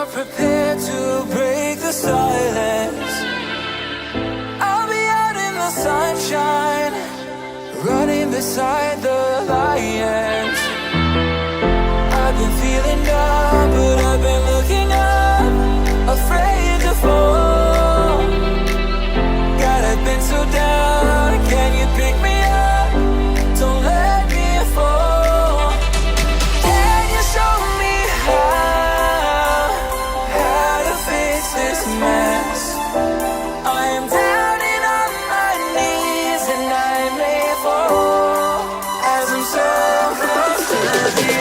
not prepared to break the silence. I'll be out in the sunshine, running beside the lions. I've been feeling down, but I've been looking up, afraid to fall. God, I've been so down, can you pick me up? Don't let me fall. Can you show me how to fix this mess? I am down and on my knees and I may fall as I'm so close to the